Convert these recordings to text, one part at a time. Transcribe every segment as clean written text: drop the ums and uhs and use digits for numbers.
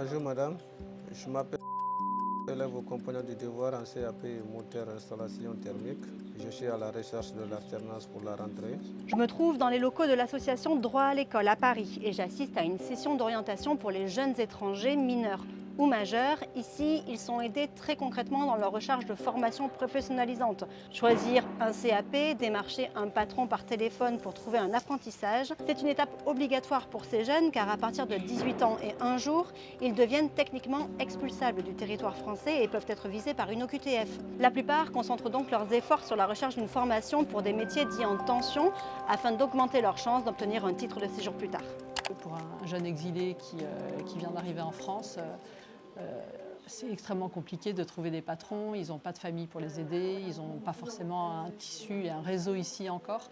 Bonjour madame, je m'appelle élève au compagnon du devoir en CAP moteur installation thermique. Je suis à la recherche de l'alternance pour la rentrée. Je me trouve dans les locaux de l'association Droit à l'école à Paris et j'assiste à une session d'orientation pour les jeunes étrangers mineurs ou majeurs. Ici, ils sont aidés très concrètement dans leur recherche de formation professionnalisante. Choisir un CAP, démarcher un patron par téléphone pour trouver un apprentissage, c'est une étape obligatoire pour ces jeunes car à partir de 18 ans et un jour, ils deviennent techniquement expulsables du territoire français et peuvent être visés par une OQTF. La plupart concentrent donc leurs efforts sur la recherche d'une formation pour des métiers dits en tension afin d'augmenter leurs chances d'obtenir un titre de séjour plus tard. Pour un jeune exilé qui vient d'arriver en France, c'est extrêmement compliqué de trouver des patrons, ils n'ont pas de famille pour les aider, ils n'ont pas forcément un tissu et un réseau ici encore.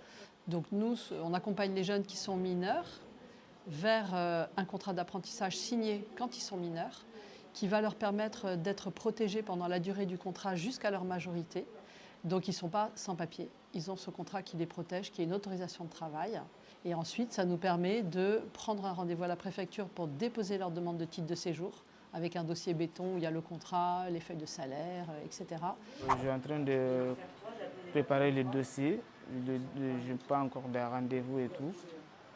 Donc nous, on accompagne les jeunes qui sont mineurs vers un contrat d'apprentissage signé quand ils sont mineurs, qui va leur permettre d'être protégés pendant la durée du contrat jusqu'à leur majorité. Donc ils ne sont pas sans papier, ils ont ce contrat qui les protège, qui est une autorisation de travail. Et ensuite, ça nous permet de prendre un rendez-vous à la préfecture pour déposer leur demande de titre de séjour avec un dossier béton où il y a le contrat, les feuilles de salaire, etc. Je suis en train de préparer le dossier. Je n'ai pas encore de rendez-vous et tout.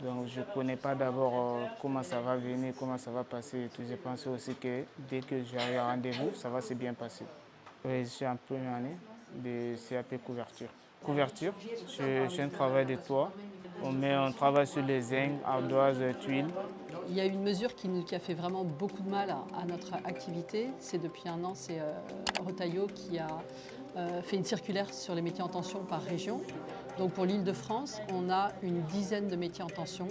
Donc je ne connais pas d'abord comment ça va venir, comment ça va passer et tout. Je pense aussi que dès que j'aurai un rendez-vous, ça va se bien passer. Oui, je suis en première année de CAP couverture. Couverture, c'est un travail de toit. On travaille sur les zincs, ardoises, tuiles. Il y a une mesure qui a fait vraiment beaucoup de mal à notre activité. C'est depuis un an, c'est Retailleau qui a fait une circulaire sur les métiers en tension par région. Donc pour l'Île-de-France, on a une dizaine de métiers en tension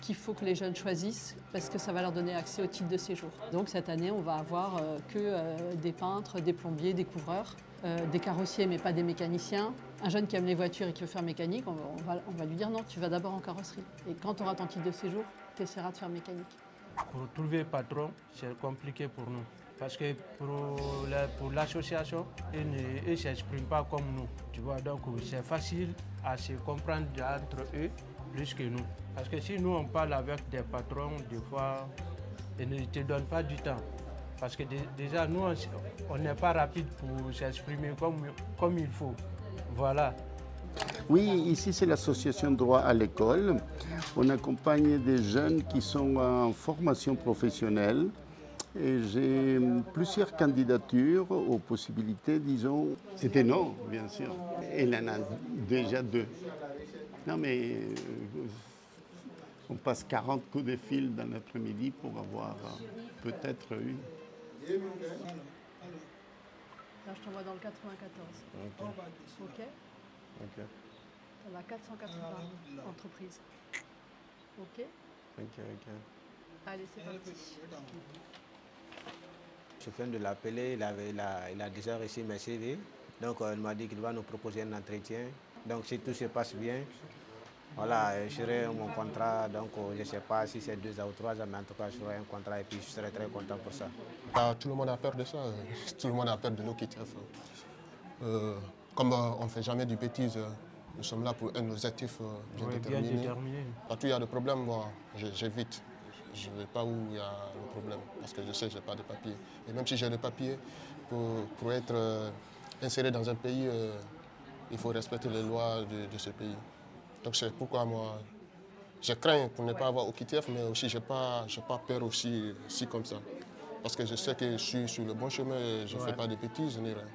qu'il faut que les jeunes choisissent parce que ça va leur donner accès au titre de séjour. Donc cette année, on va avoir que des peintres, des plombiers, des couvreurs, des carrossiers mais pas des mécaniciens. Un jeune qui aime les voitures et qui veut faire mécanique, on va lui dire non, tu vas d'abord en carrosserie. Et quand tu auras ton titre de séjour, tu essaieras de faire mécanique. Pour trouver patron, c'est compliqué pour nous. Parce que pour l'association, ils ne s'expriment pas comme nous. Tu vois, donc c'est facile à se comprendre entre eux plus que nous. Parce que si nous on parle avec des patrons, des fois, ils ne te donnent pas du temps. Parce que déjà, nous, on n'est pas rapide pour s'exprimer comme il faut. Voilà. Oui, ici c'est l'association Droit à l'école. On accompagne des jeunes qui sont en formation professionnelle. Et j'ai plusieurs candidatures aux possibilités, disons. C'était non, bien sûr. Elle en a déjà deux. Non mais on passe 40 coups de fil dans l'après-midi pour avoir peut-être une. Là, je t'envoie dans le 94. OK. Ok, On a 480 entreprises. OK. ok. Allez, c'est parti. Je viens de l'appeler, il a déjà reçu mes CV. Donc il m'a dit qu'il va nous proposer un entretien. Donc si tout se passe bien, voilà, j'aurai mon contrat. Donc je ne sais pas si c'est 2 ans ou 3 ans, mais en tout cas j'aurai un contrat et puis je serai très content pour ça. Tout le monde a peur de ça, tout le monde a peur de nos l'OQTF. Comme on ne fait jamais de bêtises, nous sommes là pour un objectif bien déterminé. Quand il y a des problèmes, moi j'évite. Je ne vais pas où il y a le problème parce que je sais que je n'ai pas de papiers. Et même si j'ai des papiers, pour être inséré dans un pays, il faut respecter les lois de ce pays. Donc c'est pourquoi moi, je crains pour ne pas avoir OQTF, mais aussi je n'ai pas peur aussi comme ça. Parce que je sais que je suis sur le bon chemin et je ne fais pas de bêtises ni rien.